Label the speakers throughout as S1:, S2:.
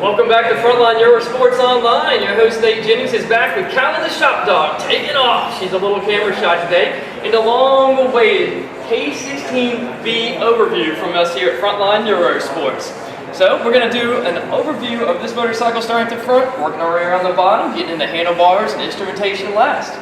S1: Welcome back to Frontline Eurosports Online. Your host Nate Jennings is back with Callie the Shop Dog. Taking off. She's a little camera shot today. And the long-awaited K16B overview from us here at Frontline Eurosports. So we're going to do an overview of this motorcycle starting at the front, working our way around the bottom, getting into handlebars and instrumentation last.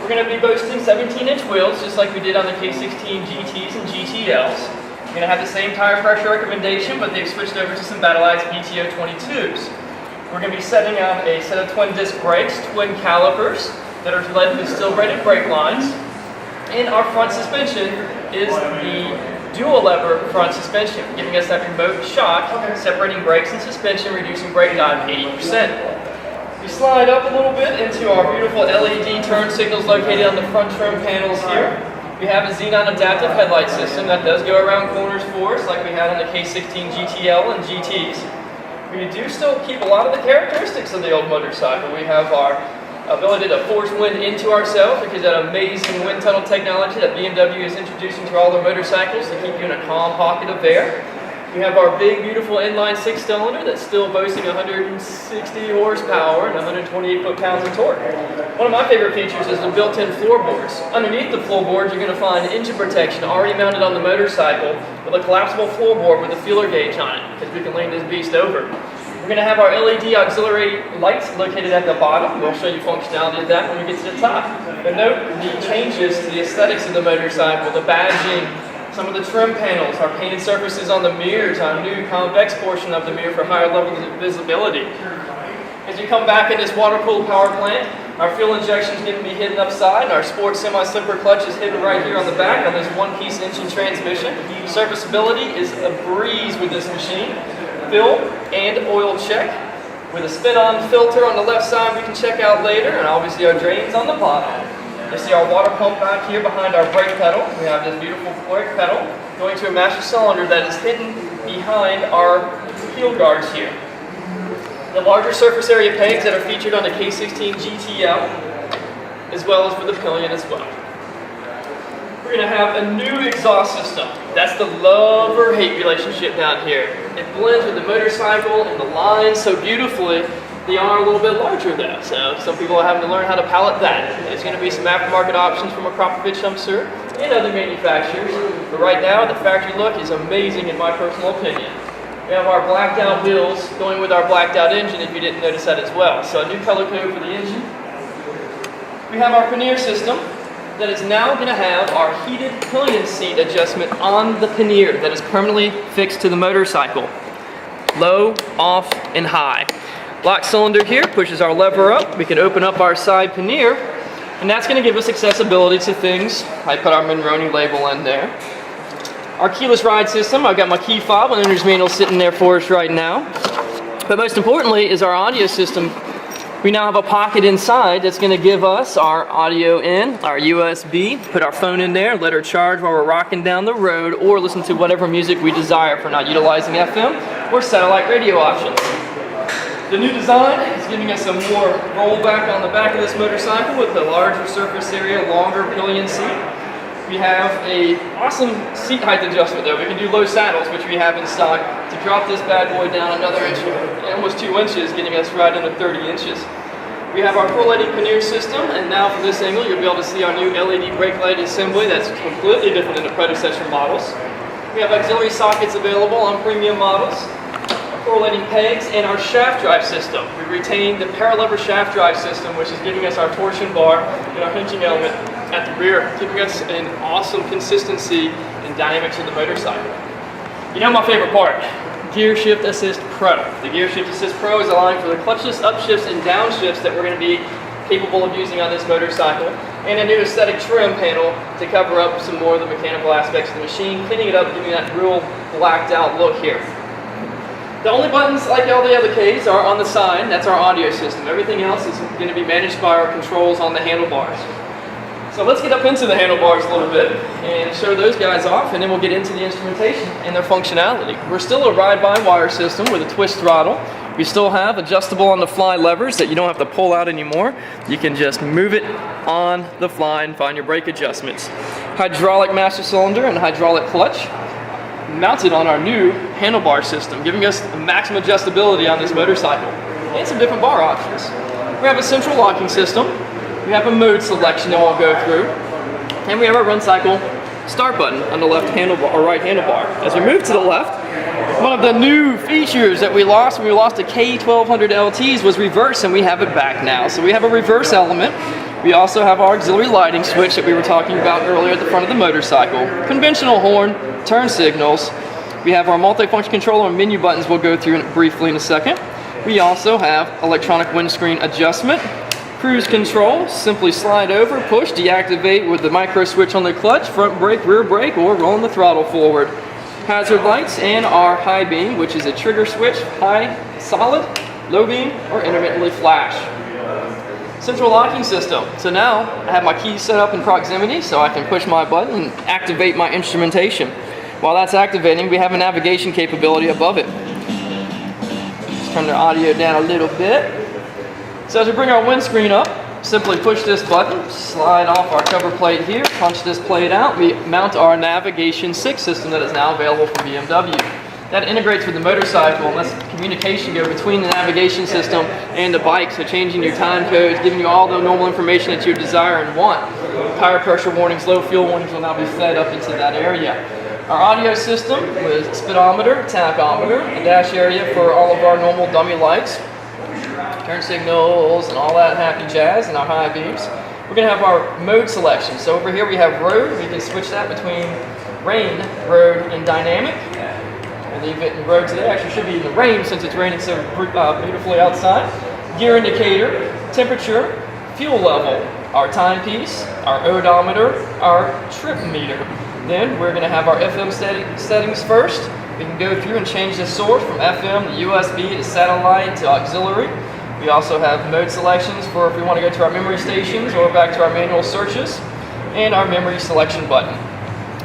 S1: We're going to be boasting 17-inch wheels just like we did on the K16 GTs and GTLs. We're going to have the same tire pressure recommendation, but they've switched over to some Battleides PTO 22s. We're going to be setting on a set of twin disc brakes, twin calipers that are led with steel-braided brake lines. And our front suspension is the dual lever front suspension, giving us that remote shock, separating brakes and suspension, reducing brake time 80%. We slide up a little bit into our beautiful LED turn signals located on the front trim panels here. We have a Xenon adaptive headlight system that does go around corners for us like we had on the K16 GTL and GTs. We do still keep a lot of the characteristics of the old motorcycle. We have our ability to force wind into ourselves because of that amazing wind tunnel technology that BMW is introducing to all their motorcycles to keep you in a calm pocket of air. We have our big, beautiful inline six-cylinder that's still boasting 160 horsepower and 128 foot-pounds of torque. One of my favorite features is the built-in floorboards. Underneath the floorboards, you're going to find engine protection already mounted on the motorcycle with a collapsible floorboard with a feeler gauge on it, because we can lean this beast over. We're going to have our LED auxiliary lights located at the bottom. We'll show you functionality of that when we get to the top. But note the changes to the aesthetics of the motorcycle, the badging, some of the trim panels, our painted surfaces on the mirrors, our new convex portion of the mirror for higher levels of visibility. As you come back in this water-cooled power plant, our fuel injection is going to be hidden upside, and our sport semi-slipper clutch is hidden right here on the back on this one-piece engine transmission. Serviceability is a breeze with this machine. Fill and oil check. With a spin-on filter on the left side we can check out later, and obviously our drains on the bottom. You see our water pump back here behind our brake pedal. We have this beautiful brake pedal going to a master cylinder that is hidden behind our heel guards here. The larger surface area pegs that are featured on the K16 GTL, as well as for the pillion as well. We're going to have a new exhaust system. That's the love or hate relationship down here. It blends with the motorcycle and the lines so beautifully. They are a little bit larger though, so some people are having to learn how to pallet that. There's going to be some aftermarket options from Akrapovic, I'm sure, and other manufacturers. But right now, the factory look is amazing in my personal opinion. We have our blacked out wheels going with our blacked out engine, if you didn't notice that as well. So a new color code for the engine. We have our pannier system that is now going to have our heated pillion seat adjustment on the pannier that is permanently fixed to the motorcycle. Low, off, and high. Lock cylinder here pushes our lever up. We can open up our side pannier, and that's going to give us accessibility to things. I put our Monroney label in there. Our keyless ride system, I've got my key fob and owner's manual sitting there for us right now. But most importantly is our audio system. We now have a pocket inside that's going to give us our audio in, our USB, put our phone in there, let her charge while we're rocking down the road, or listen to whatever music we desire if we're not utilizing FM or satellite radio options. The new design is giving us some more rollback on the back of this motorcycle with a larger surface area, longer pillion seat. We have a awesome seat height adjustment though. We can do low saddles, which we have in stock, to drop this bad boy down another inch, almost 2 inches, getting us right into 30 inches. We have our full LED pannier system, and now from this angle you'll be able to see our new LED brake light assembly that's completely different than the predecessor models. We have auxiliary sockets available on premium models. Correlating pegs, and our shaft drive system. We retained the paralever shaft drive system, which is giving us our torsion bar and our hinging element at the rear, giving us an awesome consistency and dynamics of the motorcycle. You know my favorite part, Gear Shift Assist Pro. The Gear Shift Assist Pro is allowing for the clutchless upshifts and downshifts that we're going to be capable of using on this motorcycle, and a new aesthetic trim panel to cover up some more of the mechanical aspects of the machine, cleaning it up, giving that real blacked out look here. The only buttons, like all the other Ks, are on the side. That's our audio system. Everything else is going to be managed by our controls on the handlebars. So let's get up into the handlebars a little bit and show those guys off, and then we'll get into the instrumentation and their functionality. We're still a ride-by-wire system with a twist throttle. We still have adjustable on-the-fly levers that you don't have to pull out anymore. You can just move it on the fly and find your brake adjustments. Hydraulic master cylinder and hydraulic clutch mounted on our new handlebar system, giving us maximum adjustability on this motorcycle and some different bar options. We have a central locking system. We have a mode selection that we'll go through, and we have our run cycle start button on the left handlebar or right handlebar. As we move to the left, one of the new features that we lost when we lost the K1600 LTs was reverse, and we have it back now. So we have a reverse element. We also have our auxiliary lighting switch that we were talking about earlier at the front of the motorcycle. Conventional horn, turn signals. We have our multifunction controller and menu buttons we'll go through briefly in a second. We also have electronic windscreen adjustment. Cruise control, simply slide over, push, deactivate with the micro switch on the clutch, front brake, rear brake, or rolling the throttle forward. Hazard lights and our high beam, which is a trigger switch, high, solid, low beam, or intermittently flash. Central locking system. So now I have my keys set up in proximity so I can push my button and activate my instrumentation. While that's activating, we have a navigation capability above it. Let's turn the audio down a little bit. So as we bring our windscreen up, simply push this button, slide off our cover plate here, punch this plate out. We mount our Navigation 6 system that is now available from BMW. That integrates with the motorcycle and lets communication go between the navigation system and the bike, so changing your time codes, giving you all the normal information that you desire and want. Tire pressure warnings, low fuel warnings will now be fed up into that area. Our audio system with speedometer, tachometer, a dash area for all of our normal dummy lights, turn signals and all that happy jazz, and our high beams. We're going to have our mode selection. So over here we have road. We can switch that between rain, road, and dynamic. We'll leave it in road today. Actually should be in the rain since it's raining so beautifully outside. Gear indicator, temperature, fuel level, our timepiece, our odometer, our trip meter. Then we're going to have our FM settings first. We can go through and change the source from FM to USB to satellite to auxiliary. We also have mode selections for if we want to go to our memory stations or back to our manual searches, and our memory selection button.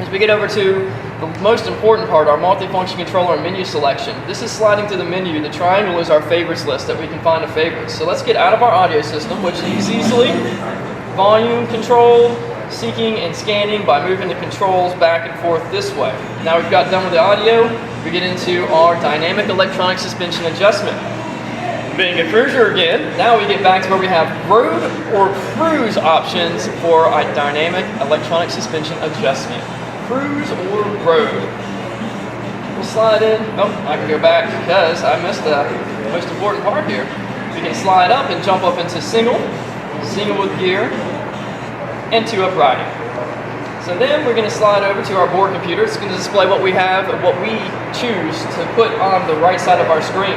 S1: As we get over to the most important part, our multifunction controller and menu selection. This is sliding to the menu. The triangle is our favorites list that we can find a favorites. So let's get out of our audio system, which is easily volume control, seeking and scanning by moving the controls back and forth this way. Now we've got done with the audio, we get into our dynamic electronic suspension adjustment. Being a cruiser again, now we get back to where we have road or cruise options for a dynamic electronic suspension adjustment. Cruise or road. We'll slide in. Oh, I can go back because I missed the most important part here. We can slide up and jump up into single with gear, and 2-up riding. So then we're going to slide over to our board computer. It's going to display what we have and what we choose to put on the right side of our screen.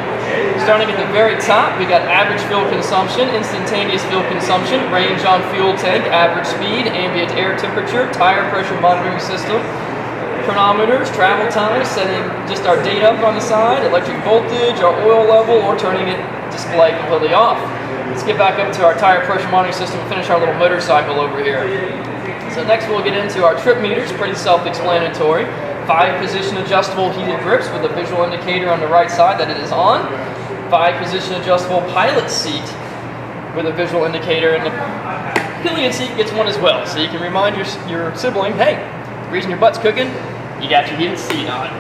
S1: Starting at the very top, we got average fuel consumption, instantaneous fuel consumption, range on fuel tank, average speed, ambient air temperature, tire pressure monitoring system, chronometers, travel time, setting just our date up on the side, electric voltage, our oil level, or turning it display completely off. Let's get back up to our tire pressure monitoring system and finish our little motorcycle over here. So next we'll get into our trip meters, pretty self-explanatory. 5-position adjustable heated grips with a visual indicator on the right side that it is on. 5-position adjustable pilot seat with a visual indicator, and the pillion seat gets one as well. So you can remind your sibling, hey, the reason your butt's cooking, you got your heated seat on.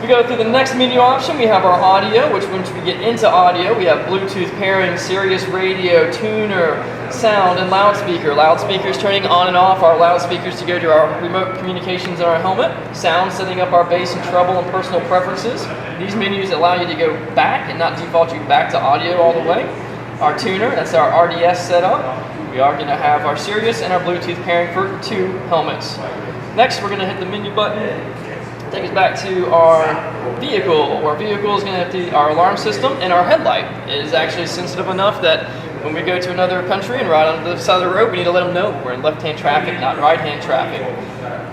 S1: We go through the next menu option. We have our audio, which once we get into audio, we have Bluetooth pairing, Sirius radio, tuner, sound, and loudspeaker. Loudspeakers turning on and off our loudspeakers to go to our remote communications in our helmet. Sound, setting up our bass and treble and personal preferences. These menus allow you to go back and not default you back to audio all the way. Our tuner, that's our RDS setup. We are going to have our Sirius and our Bluetooth pairing for 2 helmets. Next, we're going to hit the menu button. Take us back to our vehicle. Our vehicle is going to have our alarm system, and our headlight is actually sensitive enough that when we go to another country and ride on the side of the road, we need to let them know we're in left-hand traffic, not right-hand traffic.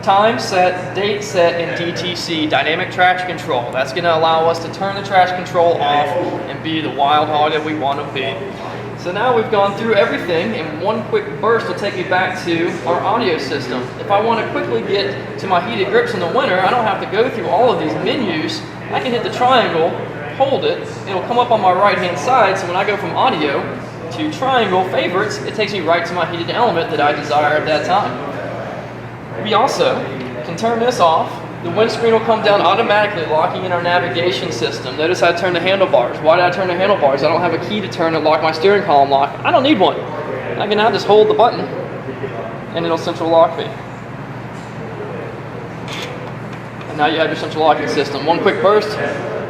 S1: Time set, date set, and DTC, dynamic traction control. That's going to allow us to turn the traction control off and be the wild hog that we want to be. So now we've gone through everything, and one quick burst will take me back to our audio system. If I want to quickly get to my heated grips in the winter, I don't have to go through all of these menus. I can hit the triangle, hold it, it'll come up on my right hand side, so when I go from audio to triangle favorites, it takes me right to my heated element that I desire at that time. We also can turn this off. The windscreen will come down automatically, locking in our navigation system. Notice I turned the handlebars. Why did I turn the handlebars? I don't have a key to turn and lock my steering column lock. I don't need one. I can now just hold the button and it'll central lock me. And now you have your central locking system. One quick burst,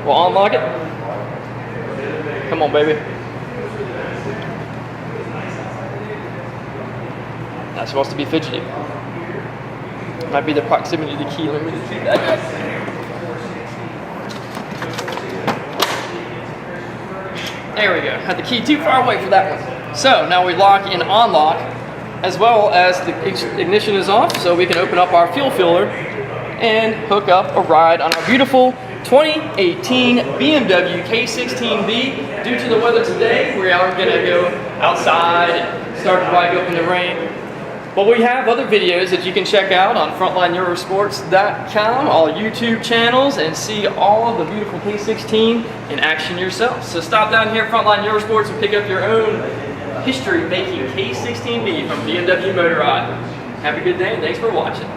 S1: we'll unlock it. Come on, baby. Not supposed to be fidgety. Might be the proximity of the key. Let me just keep that. There we go. Had the key too far away for that one. So now we lock and unlock, as well as the ignition is off, so we can open up our fuel filler and hook up a ride on our beautiful 2018 BMW K16B. Due to the weather today, we are going to go outside and start the ride up in the rain. But we have other videos that you can check out on FrontlineEurosports.com, all YouTube channels, and see all of the beautiful K16 in action yourself. So stop down here at Frontline Eurosports and pick up your own history-making K16B from BMW Motorrad. Have a good day and thanks for watching.